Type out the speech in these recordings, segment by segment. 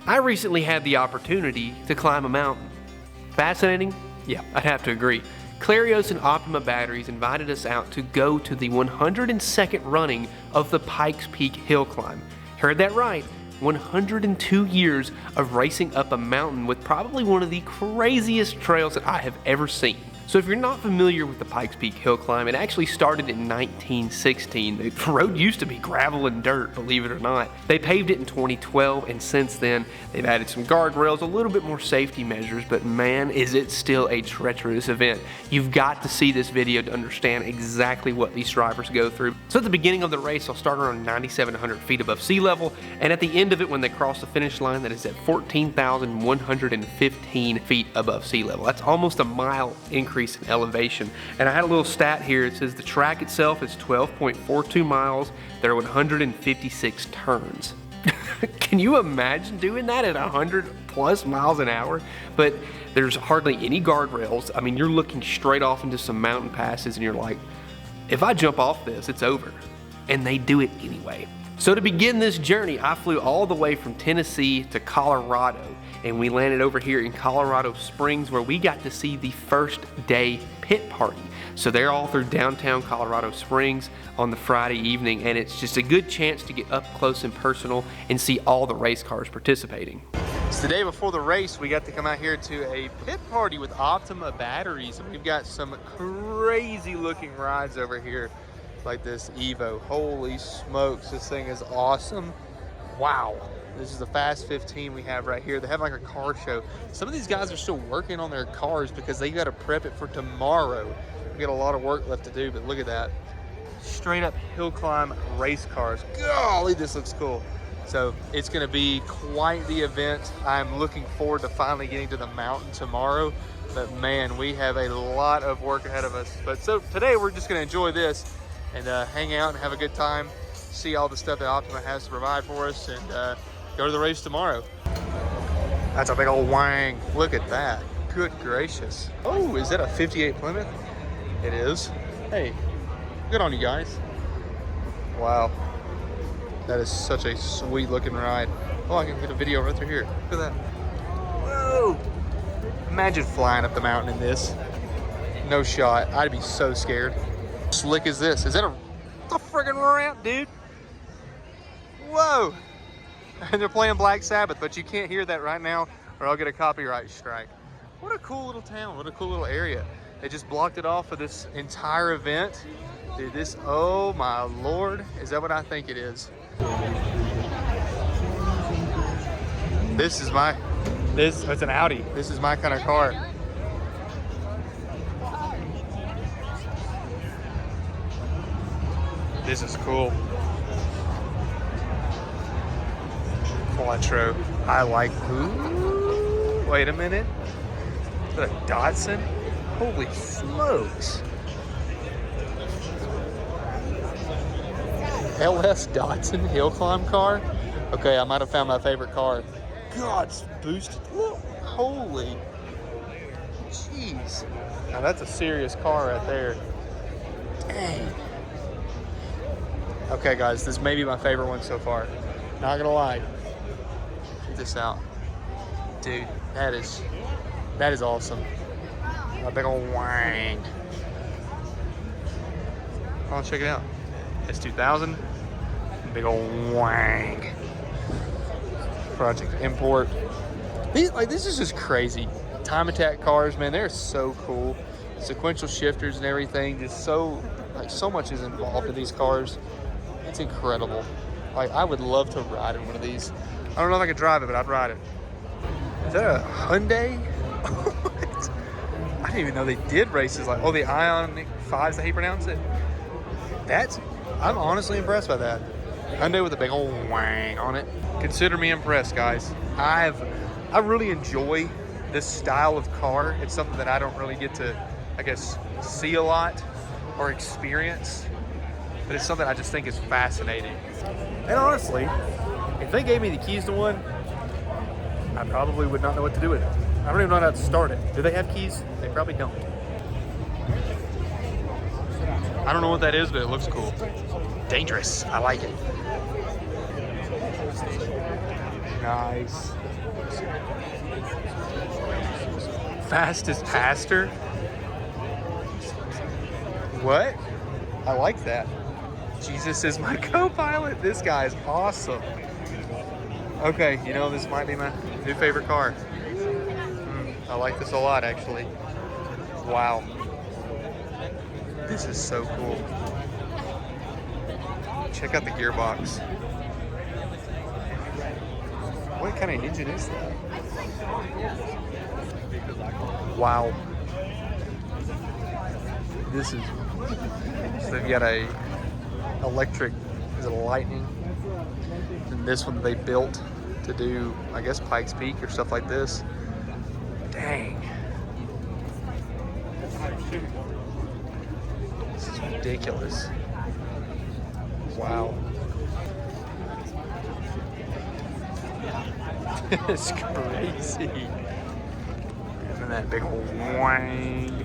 I recently had the opportunity to climb a mountain. Fascinating? Yeah, I'd have to agree. Clarios and Optima Batteries invited us out to go to the 102nd running of the Pikes Peak Hillclimb. Heard that right, 102 years of racing up a mountain with probably one of the craziest trails that I have ever seen. So if you're not familiar with the Pikes Peak Hillclimb, it actually started in 1916. The road used to be gravel and dirt, believe it or not. They paved it in 2012, and since then, they've added some guardrails, a little bit more safety measures, but man, is it still a treacherous event. You've got to see this video to understand exactly what these drivers go through. So at the beginning of the race, they'll start around 9,700 feet above sea level, and at the end of it, when they cross the finish line, that is at 14,115 feet above sea level. That's almost a mile increase in elevation. And I had a little stat here. It says the track itself is 12.42 miles. There are 156 turns. Can you imagine doing that at 100+ miles an hour? But there's hardly any guardrails. I mean, you're looking straight off into some mountain passes and you're like, if I jump off this, it's over. And they do it anyway. So to begin this journey, I flew all the way from Tennessee to Colorado, and we landed over here in Colorado Springs, where we got to see the first day pit party. So they're all through downtown Colorado Springs on the Friday evening, and it's just a good chance to get up close and personal and see all the race cars participating. It's the day before the race. We got to come out here to a pit party with Optima Batteries, and we've got some crazy looking rides over here, like this Evo. Holy smokes, this thing is awesome. Wow. This is the Fast 15 we have right here. They have like a car show. Some of these guys are still working on their cars because they got to prep it for tomorrow. We got a lot of work left to do, but look at that. Straight up hill climb race cars. Golly, this looks cool. So it's going to be quite the event. I'm looking forward to finally getting to the mountain tomorrow. But man, we have a lot of work ahead of us. But so today we're just going to enjoy this and hang out and have a good time, see all the stuff that Optima has to provide for us, and go to the race tomorrow. That's a big old wang. Look at that. Good gracious. Oh, is that a 58 Plymouth? It is. Hey, good on you guys. Wow. That is such a sweet looking ride. Oh, I can get a video right through here. Look at that. Whoa. Imagine flying up the mountain in this. No shot. I'd be so scared. Slick as this. Is that a friggin' ramp, dude? Whoa. And they're playing Black Sabbath, but you can't hear that right now or I'll get a copyright strike. What a cool little town. What a cool little area. They just blocked it off for this entire event. Dude, this, oh my Lord. Is that what I think it is? This is my, it's an Audi. This is my kind of car. This is cool. Quattro. I like, ooh, wait a minute. Is that a Datsun? Holy smokes. LS Datsun hill climb car? Okay, I might have found my favorite car. God, it's boosted. Look, holy. Jeez. Now that's a serious car right there. Dang. Okay guys, this may be my favorite one so far. Not gonna lie. Check this out. Dude, that is awesome. A big old wang. Oh, check it out. It's 2000. Big old wang. Project Import. This is just crazy. Time attack cars, man, they're so cool. Sequential shifters and everything. Just so much is involved in these cars. It's incredible. Like, I would love to ride in one of these. I don't know if I could drive it, but I'd ride it. Is that a Hyundai? I didn't even know they did races like, oh, the Ioniq 5s, that he pronounced it. I'm honestly impressed by that. Hyundai with a big old wang on it. Consider me impressed, guys. I really enjoy this style of car. It's something that I don't really get to, I guess, see a lot or experience. But it's something I just think is fascinating. And honestly, if they gave me the keys to one, I probably would not know what to do with it. I don't even know how to start it. Do they have keys? They probably don't. I don't know what that is, but it looks cool. Dangerous. I like it. Nice. Fastest pastor? What? I like that. Jesus is my co-pilot. This guy is awesome. Okay, you know, this might be my new favorite car. I like this a lot, actually. Wow. This is so cool. Check out the gearbox. What kind of engine is that? Wow. This is, so they've got a electric, is it a Lightning? And this one they built to do, I guess, Pikes Peak or stuff like this. Dang. This is ridiculous. Wow. It's crazy. And that big old wang.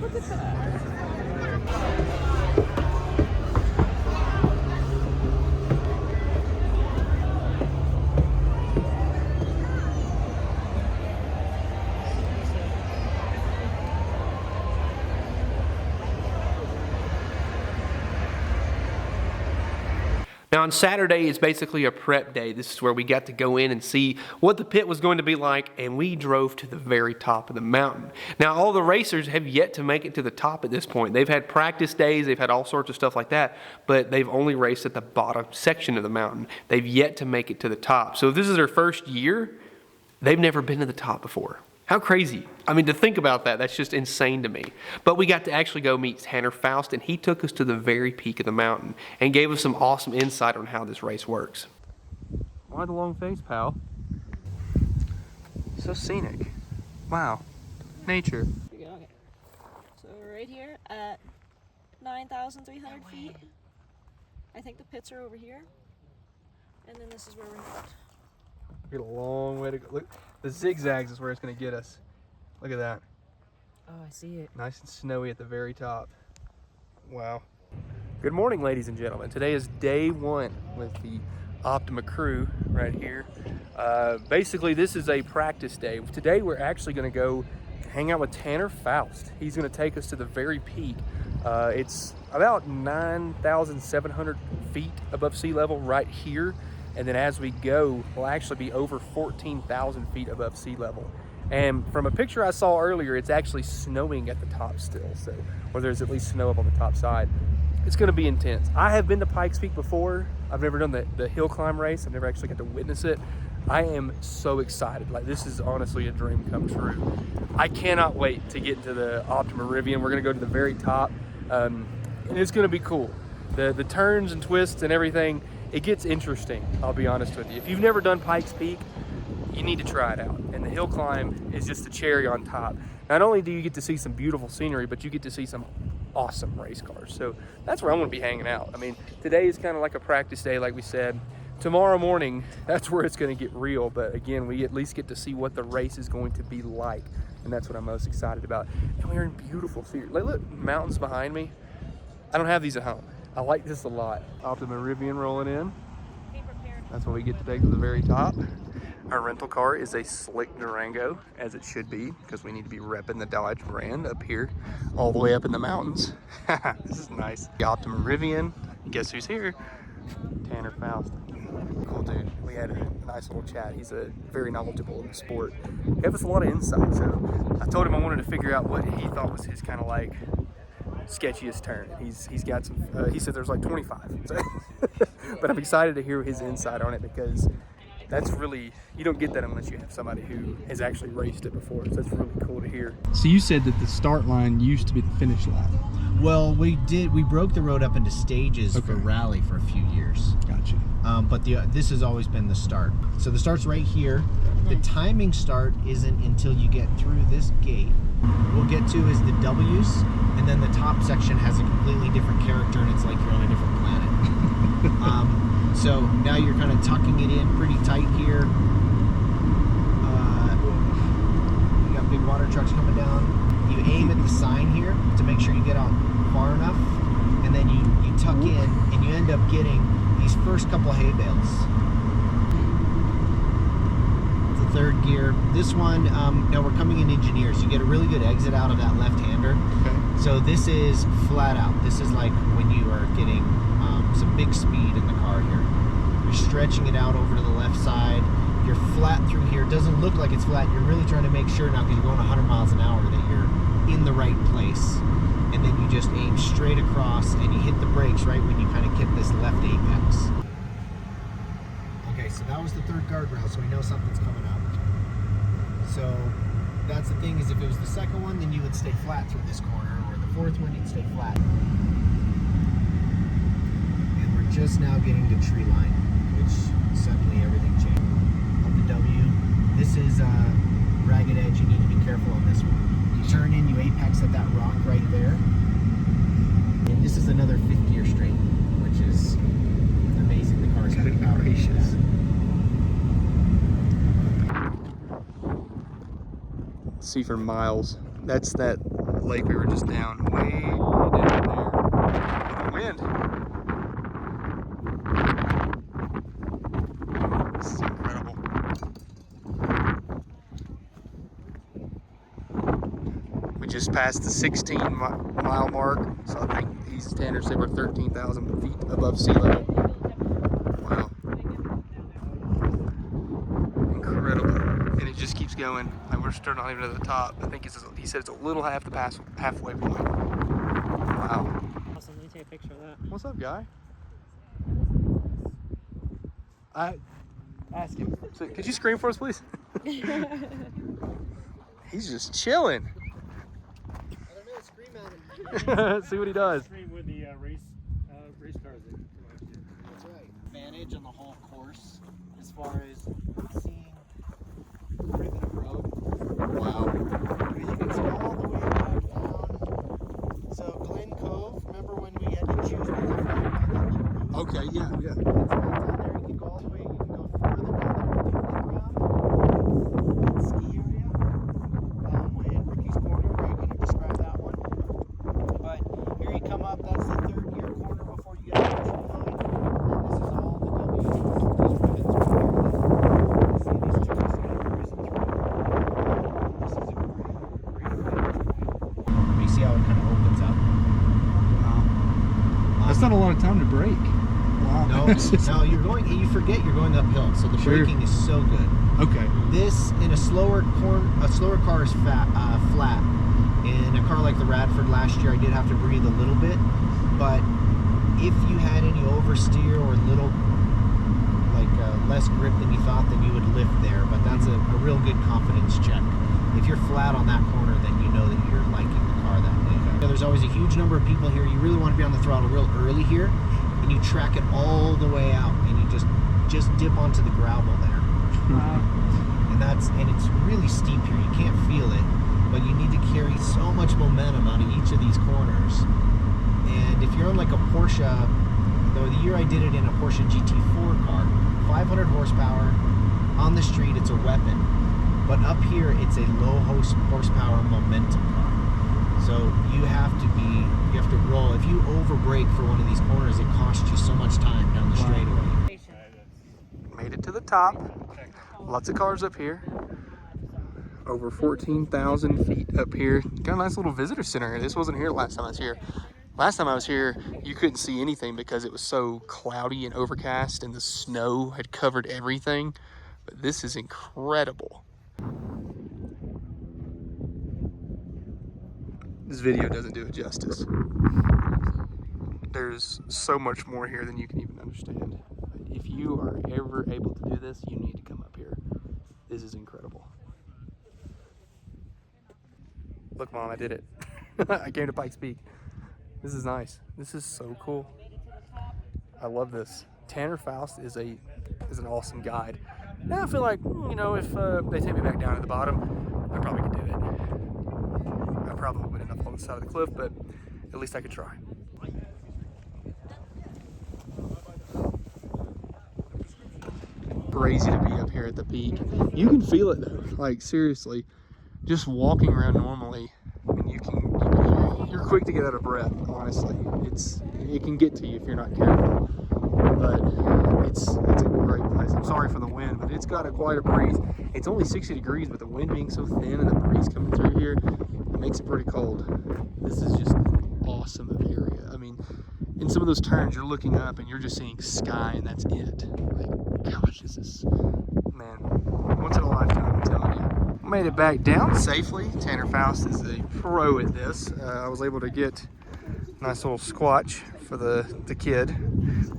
Now on Saturday is basically a prep day. This is where we got to go in and see what the pit was going to be like, and we drove to the very top of the mountain. Now all the racers have yet to make it to the top at this point. They've had practice days, they've had all sorts of stuff like that, but they've only raced at the bottom section of the mountain. They've yet to make it to the top. So if this is their first year, they've never been to the top before. How crazy. I mean, to think about that, that's just insane to me. But we got to actually go meet Tanner Faust, and he took us to the very peak of the mountain and gave us some awesome insight on how this race works. Why the long face, pal? So scenic. Wow. Nature. Okay. So we're right here at 9,300 feet. I think the pits are over here. And then this is where we're headed. We got a long way to go. Look, the zigzags is where it's going to get us. Look at that. Oh, I see it. Nice and snowy at the very top. Wow. Good morning, ladies and gentlemen. Today is day one with the Optima crew right here. Basically, this is a practice day. Today, we're actually going to go hang out with Tanner Faust. He's going to take us to the very peak. It's about 9,700 feet above sea level right here. And then as we go, we'll actually be over 14,000 feet above sea level. And from a picture I saw earlier, it's actually snowing at the top still. So, or there's at least snow up on the top side. It's gonna be intense. I have been to Pikes Peak before. I've never done the hill climb race. I've never actually got to witness it. I am so excited. Like, this is honestly a dream come true. I cannot wait to get into the Optima Rivian. We're gonna go to the very top, and it's gonna be cool. The turns and twists and everything, it gets interesting, I'll be honest with you. If you've never done Pikes Peak, you need to try it out. And the hill climb is just the cherry on top. Not only do you get to see some beautiful scenery, but you get to see some awesome race cars. So that's where I'm gonna be hanging out. I mean, today is kind of like a practice day, like we said. Tomorrow morning, that's where it's gonna get real. But again, we at least get to see what the race is going to be like. And that's what I'm most excited about. And we're in beautiful scenery. Like, look, mountains behind me. I don't have these at home. I like this a lot. Optima Rivian rolling in. That's what we get to take to the very top. Our rental car is a slick Durango, as it should be, because we need to be repping the Dodge brand up here, all the way up in the mountains. This is nice. The Optima Rivian. Guess who's here? Tanner Faust. Cool dude. We had a nice little chat. He's a very knowledgeable in the sport. He gave us a lot of insight. So I told him I wanted to figure out what he thought was his kind of like sketchiest turn. He's got some, he said there's like 25. So but I'm excited to hear his insight on it, because that's really, you don't get that unless you have somebody who has actually raced it before. So that's really cool to hear. So you said that the start line used to be the finish line. Well, we broke the road up into stages for rally for a few years. Gotcha. But this has always been the start. So the start's right here. The timing start isn't until you get through this gate. We'll get to is the W's, and then the top section has a completely different character, and it's like you're on a different planet. So now you're kind of tucking it in pretty tight here. You got big water trucks coming down. You aim at the sign here to make sure you get out far enough, and then you tuck in, and you end up getting these first couple hay bales. It's a third gear. This one, now we're coming in engineers. You get a really good exit out of that left-hander. Okay. So this is flat out. This is like when you are getting some big speed in the car here. You're stretching it out over to the left side. You're flat through here. It doesn't look like it's flat. You're really trying to make sure now, because you're going 100 miles an hour, that you're in the right place. And then you just aim straight across and you hit the brakes right when you kind of hit this left apex. Okay, so that was the third guardrail, so we know something's coming up. So that's the thing, is if it was the second one, then you would stay flat through this corner, or the fourth one, you'd stay flat. And we're just now getting to tree line, which suddenly everything changed. On the W, this is a ragged edge. You need to be careful on this one. You turn in, you apex at that rock right there. And this is another fifth gear straight, which is amazing. The car's having power issues. See for miles. That's that lake we were just down, way down there. The wind. This is incredible. We just passed the 16-mile mark, so I think these standards say we're 13,000 feet above sea level. Wow. Incredible. And it just keeps going. Like, we're still not even at the top. I think he said it's a little halfway point. Wow. Awesome, let me take a picture of that. What's up, guy? I ask him. So, could you scream for us, please? He's just chilling. I don't know, scream at him. See what he does. Scream with the race cars. That's right. Advantage on the whole course as far as seeing ribbon of road. Wow. You can see all the way back down. So Glen Cove, remember when we had to choose the left right on that little road? Okay, yeah. It's right down there. You can go all the way. You can go further down there to the playground, ski area, and Rookie's Corner. We're going to describe that one. But here you come up. That's the third gear corner before you get to the tree line. And this is all the W's. These ribbons right here. See these trees kind of cruising through. This is a great vantage point. You see how it kind of opens up? Wow. That's not a lot of time to brake. Wow. No, no, you forget you're going uphill, so the braking is so good. Okay. This, in a slower car is flat. In a car like the Radford last year, I did have to breathe a little bit, but if you had any oversteer or little, less grip than you thought, then you would lift there, but that's a real good confidence check. If you're flat on that corner, then you know that you're liking the car that day. Okay. There's always a huge number of people here. You really want to be on the throttle real early here, and you track it all the way out, and you just dip onto the gravel there. And it's really steep here. You can't feel it, but you need to carry so much momentum out of each of these corners. And if you're on like a Porsche, though the year I did it in a Porsche GT4 car, 500 horsepower, on the street it's a weapon, but up here it's a low horsepower momentum car. So you have to roll. If you over brake for one of these corners, it costs you so much time down the straightaway. Made it to the top. Lots of cars up here. Over 14,000 feet up here. Got a nice little visitor center here. This wasn't here last time I was here. Last time I was here, you couldn't see anything because it was so cloudy and overcast and the snow had covered everything. But this is incredible. This video doesn't do it justice. There's so much more here than you can even understand. If you are ever able to do this, you need to come up here. This is incredible. Look, Mom, I did it. I came to Pikes Peak. This is nice. This is so cool. I love this. Tanner Faust is an awesome guide. Now I feel like, if they take me back down to the bottom, I probably could do it. I probably wouldn't end up on the side of the cliff, but at least I could try. Crazy to be up here at the peak. You can feel it though. Like seriously, just walking around normally, and you're quick to get out of breath. Honestly, it can get to you if you're not careful. but it's a great place. I'm sorry for the wind, but it's got quite a breeze. It's only 60 degrees, but the wind being so thin and the breeze coming through here, it makes it pretty cold. This is just an awesome area. I mean, in some of those turns, you're looking up and you're just seeing sky, and that's it. Like, gosh, this is, man, once in a lifetime, I'm telling you. Made it back down safely. Tanner Faust is a pro at this. I was able to get a nice little squatch for the kid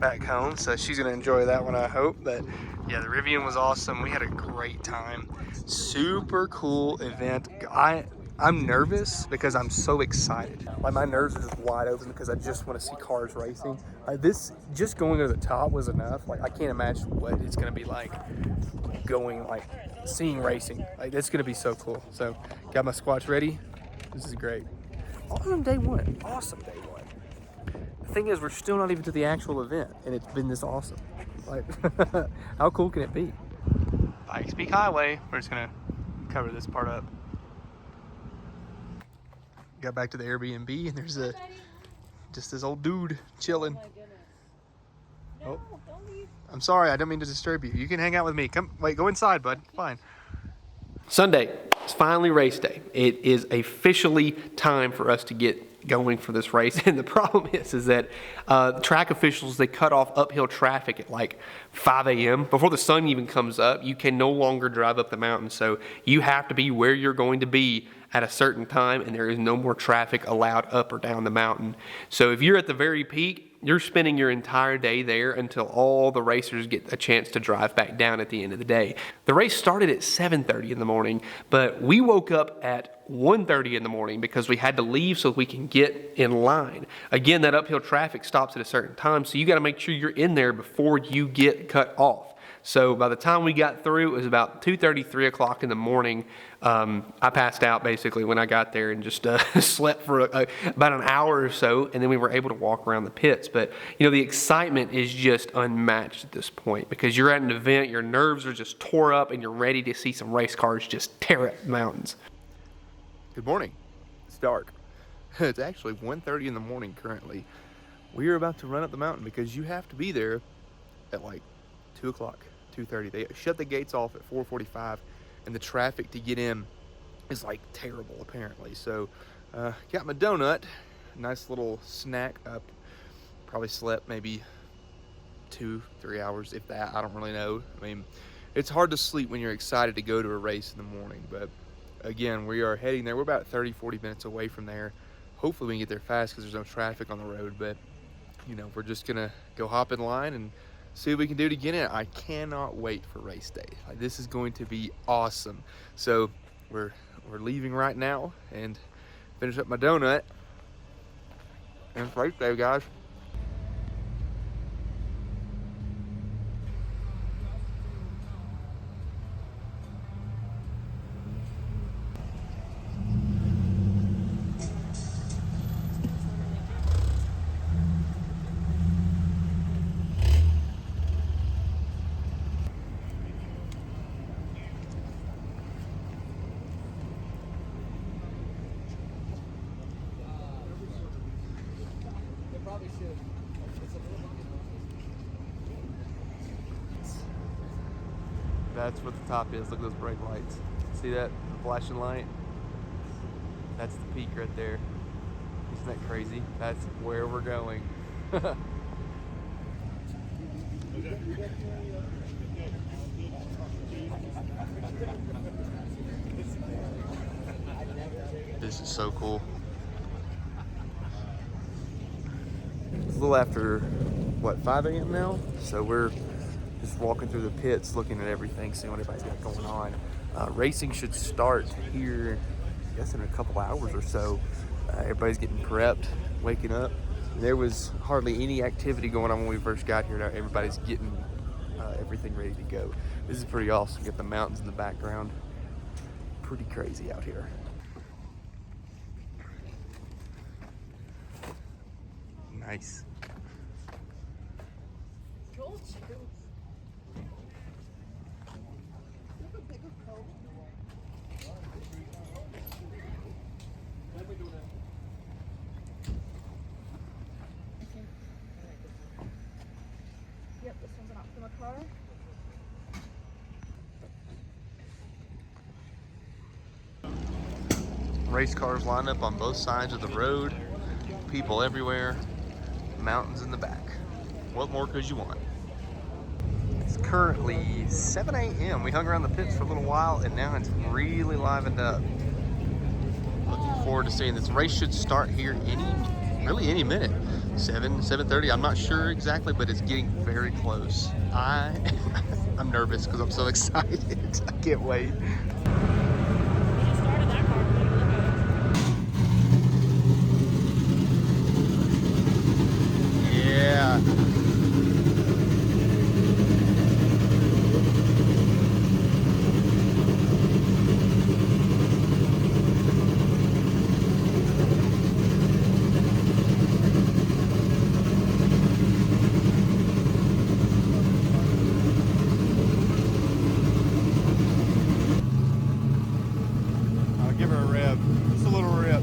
back home, so she's gonna enjoy that one, I hope. But yeah, the Rivian was awesome. We had a great time. Super cool event. I'm nervous because I'm so excited. Like, my nerves are just wide open because I just want to see cars racing. This, just going to the top was enough. Like, I can't imagine what it's gonna be like going, like, seeing racing. Like, it's gonna be so cool. So got my squatch ready. This is great. Awesome day one. Awesome day one. The thing is, we're still not even to the actual event, and it's been this awesome. Like, how cool can it be? Pikes Peak Highway. We're just gonna cover this part up. Got back to the Airbnb, and there's just this old dude chilling. Oh my goodness. No, don't leave. I'm sorry, I don't mean to disturb you. You can hang out with me. Come, wait, go inside, bud. Fine. Sunday, it's finally race day. It is officially time for us to get going for this race. And the problem is that track officials, they cut off uphill traffic at like 5 a.m. Before the sun even comes up. You can no longer drive up the mountain. So you have to be where you're going to be at a certain time, and there is no more traffic allowed up or down the mountain. So if you're at the very peak, you're spending your entire day there until all the racers get a chance to drive back down at the end of the day. The race started at 7:30 in the morning, but we woke up at 1:30 in the morning because we had to leave so we can get in line. Again, that uphill traffic stops at a certain time, so you got to make sure you're in there before you get cut off. So by the time we got through, it was about 2:30, 3 o'clock in the morning. I passed out basically when I got there and just slept for about an hour or so, and then we were able to walk around the pits. But, you know, the excitement is just unmatched at this point because you're at an event, your nerves are just tore up, and you're ready to see some race cars just tear up the mountains. Good morning. It's dark. It's actually 1:30 in the morning currently. We are about to run up the mountain because you have to be there at like 2 o'clock, 2:30. They shut the gates off at 4:45, and the traffic to get in is like terrible apparently. So got my donut, nice little snack up. Probably slept maybe 2-3 hours, if that. I don't really know. I mean, it's hard to sleep when you're excited to go to a race in the morning, but again, we are heading there. We're about 30-40 minutes away from there. Hopefully we can get there fast because there's no traffic on the road, but you know, we're just gonna go hop in line and see what we can do to get in. I cannot wait for race day. Like, this is going to be awesome. So we're leaving right now and finish up my donut. And it's race day, guys. That's what the top is. Look at those brake lights. See that? The flashing light? That's the peak right there. Isn't that crazy? That's where we're going. This is so cool. It's a little after, what, 5 a.m. now? So we're just walking through the pits, looking at everything, seeing what everybody's got going on. Racing should start here, I guess, in a couple hours or so. Everybody's getting prepped, waking up. There was hardly any activity going on when we first got here. Now everybody's getting everything ready to go. This is pretty awesome. Get the mountains in the background. Pretty crazy out here. Nice. Race cars lined up on both sides of the road. People everywhere. Mountains in the back. What more could you want? It's currently 7 a.m. We hung around the pits for a little while, and now it's really livened up. Looking forward to seeing this. Race should start here really any minute. 7:30. I'm not sure exactly, but it's getting very close. I'm nervous because I'm so excited. I can't wait. Yeah. Give her a rev. Just a little rev.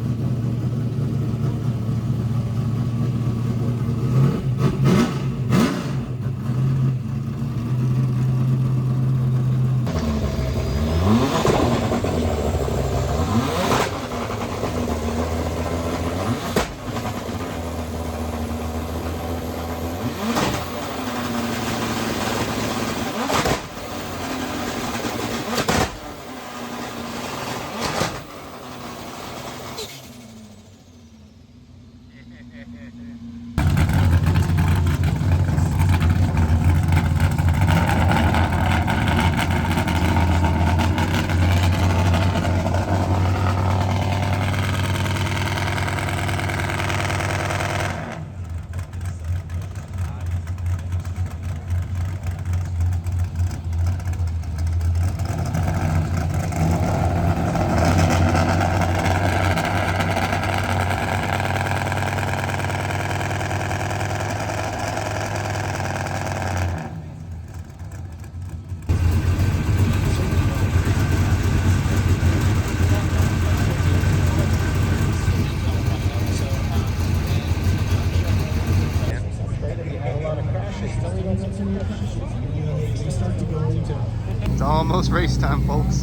It's almost race time, folks.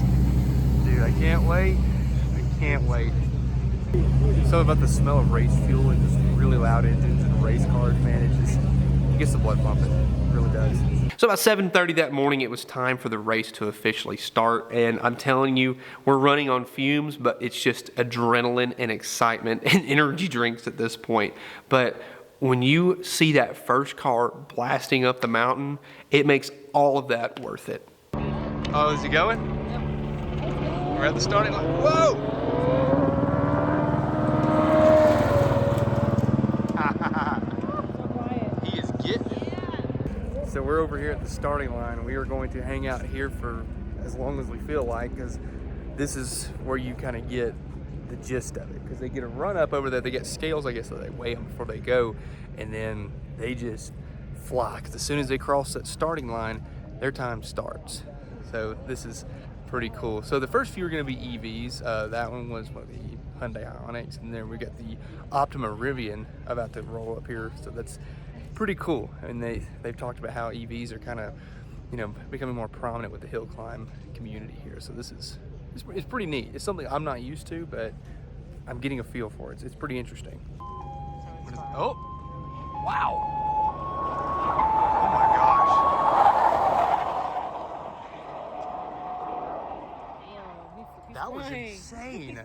Dude, I can't wait. I can't wait. Something about the smell of race fuel and just really loud engines and race cars, man, it gets the blood pumping. It really does. So about 7:30 that morning, it was time for the race to officially start. And I'm telling you, we're running on fumes, but it's just adrenaline and excitement and energy drinks at this point. But when you see that first car blasting up the mountain, it makes all of that worth it. Oh, is he going? Yep. We're at the starting line. Whoa! He is getting it. So we're over here at the starting line. We are going to hang out here for as long as we feel like, because this is where you kind of get the gist of it. Because they get a run up over there. They get scales, I guess, so they weigh them before they go, and then they just fly. Because as soon as they cross that starting line, their time starts. So this is pretty cool. So the first few are going to be EVs. That one was one of the Hyundai Ioniqs, and then we got the Optima Rivian about to roll up here. So that's pretty cool. And they've talked about how EVs are kind of, becoming more prominent with the hill climb community here. So this is it's pretty neat. It's something I'm not used to, but I'm getting a feel for it. It's pretty interesting. Oh! Wow! Oh my gosh! That was insane.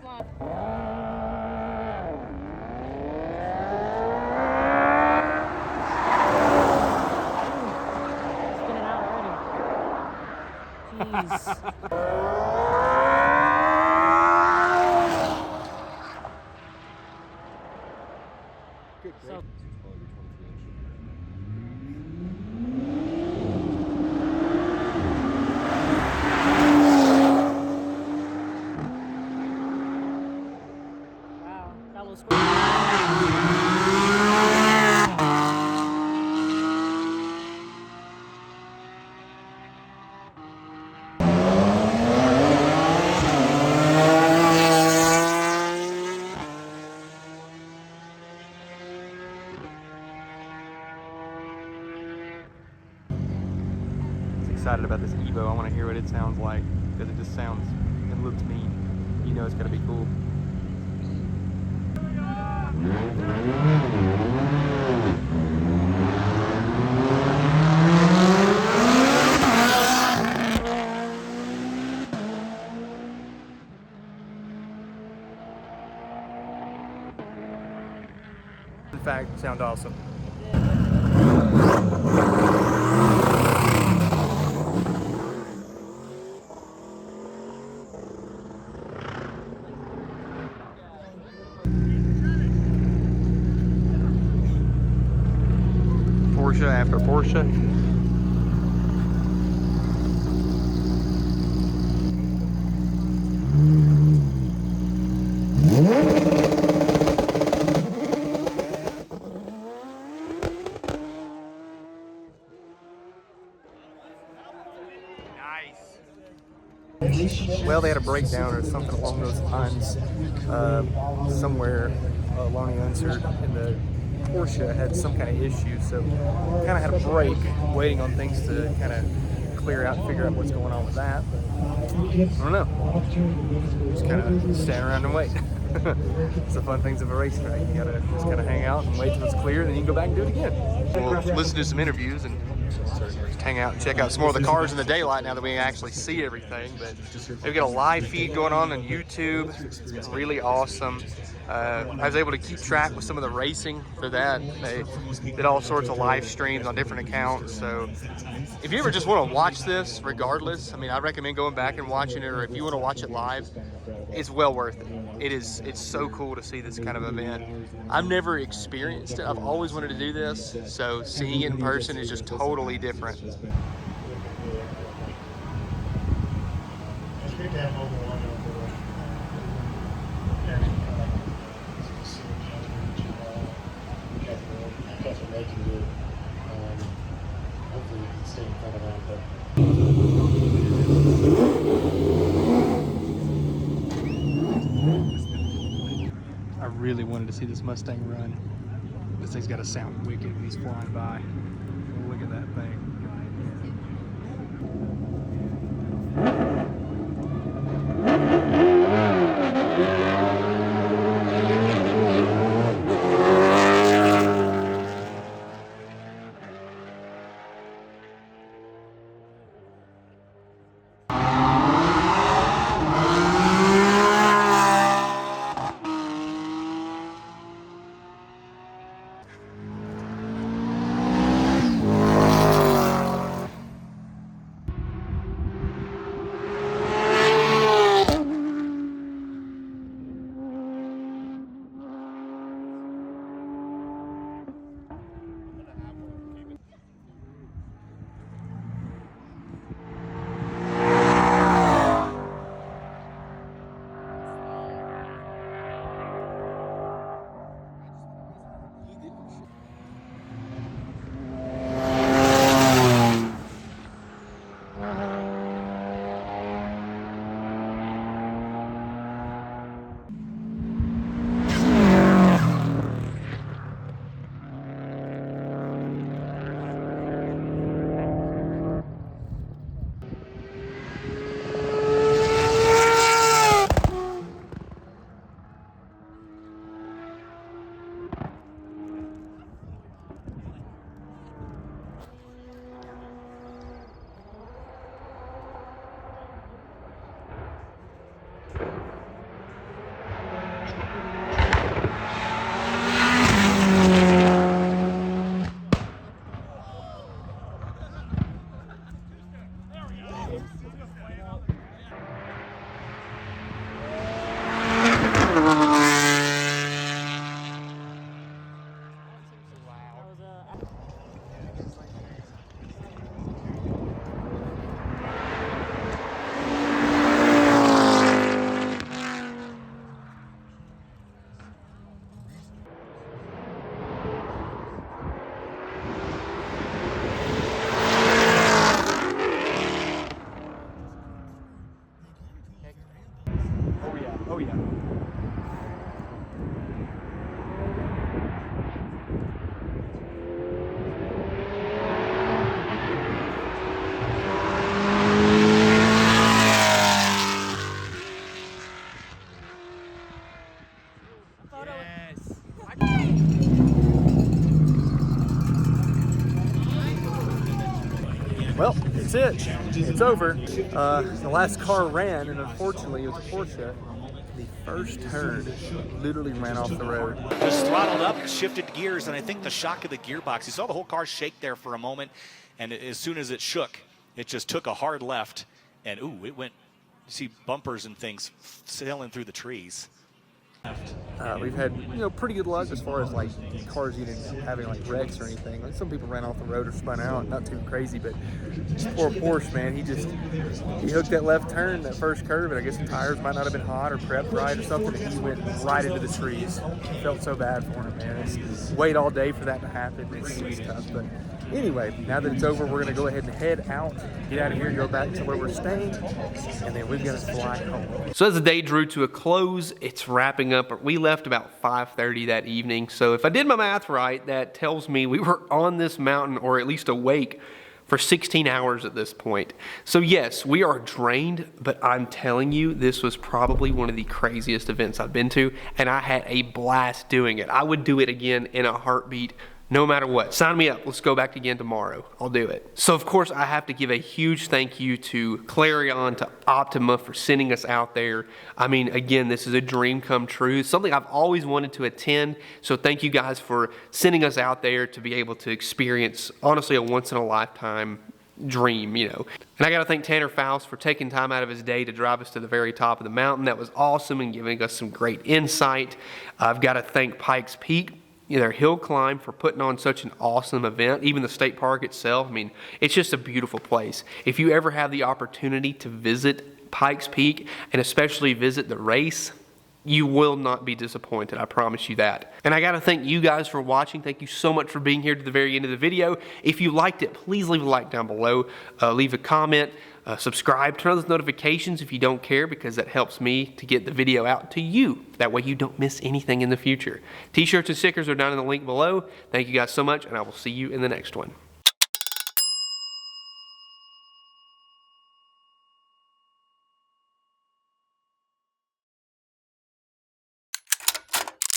Excited about this Evo. I want to hear what it sounds like, because it just sounds and looks mean. It's got to be cool. In fact, sound awesome. Porsche after Porsche. Well, they had a breakdown or something along those lines somewhere along the insert, and the Porsche had some kind of issue, so kind of had a break, waiting on things to kind of clear out and figure out what's going on with that. But I don't know. Just kind of stand around and wait. It's the fun things of a racetrack. You gotta just kind of hang out and wait till it's clear, then you can go back and do it again. We'll listen to some interviews and just hang out and check out some more of the cars in the daylight now that we actually see everything. But they've got a live feed going on YouTube. It's really awesome. I was able to keep track with some of the racing for that. They did all sorts of live streams on different accounts. So if you ever just want to watch this, regardless, I mean, I recommend going back and watching it, or if you want to watch it live, it's well worth it. It's so cool to see this kind of event. I've never experienced it. I've always wanted to do this, so seeing it in person is just totally different. It's great to have mobile one over that's what they can do. Hopefully you can stay in front of that, but I really wanted to see this Mustang run. This thing's got to sound wicked when he's flying by. Look at that thing. Oh yeah. that's it. It's over. The last car ran, and unfortunately, it was a Porsche. The first turn literally ran off the road. Just throttled up, shifted gears, and I think the shock of the gearbox, you saw the whole car shake there for a moment, and as soon as it shook, it just took a hard left, and ooh, it went, you see bumpers and things sailing through the trees. We've had, pretty good luck as far as like cars having like wrecks or anything. Like, some people ran off the road or spun out, not too crazy, but this poor Porsche, man, he hooked that left turn, that first curve, and I guess the tires might not have been hot or prepped right or something, and he went right into the trees. Felt so bad for him, man. It's wait all day for that to happen. It's tough, but anyway, now that it's over, we're going to go ahead and head out, get out of here, go back to where we're staying, and then we're going to fly home. So as the day drew to a close, it's wrapping up. We left about 5:30 that evening. So if I did my math right, that tells me we were on this mountain, or at least awake, for 16 hours at this point. So yes, we are drained, but I'm telling you, this was probably one of the craziest events I've been to, and I had a blast doing it. I would do it again in a heartbeat, no matter what. Sign me up. Let's go back again tomorrow. I'll do it. So of course I have to give a huge thank you to Clarios, to Optima for sending us out there. I mean, again, this is a dream come true. It's something I've always wanted to attend. So thank you guys for sending us out there to be able to experience, honestly, a once in a lifetime dream, And I got to thank Tanner Faust for taking time out of his day to drive us to the very top of the mountain. That was awesome and giving us some great insight. I've got to thank Pikes Peak, their hill climb, for putting on such an awesome event. Even the state park itself, I mean, it's just a beautiful place. If you ever have the opportunity to visit Pikes Peak, and especially visit the race, you will not be disappointed, I promise you that. And I gotta thank you guys for watching. Thank you so much for being here to the very end of the video. If you liked it, please leave a like down below, leave a comment, subscribe, turn on those notifications if you don't care, because that helps me to get the video out to you. That way you don't miss anything in the future. T-shirts and stickers are down in the link below. Thank you guys so much, and I will see you in the next one.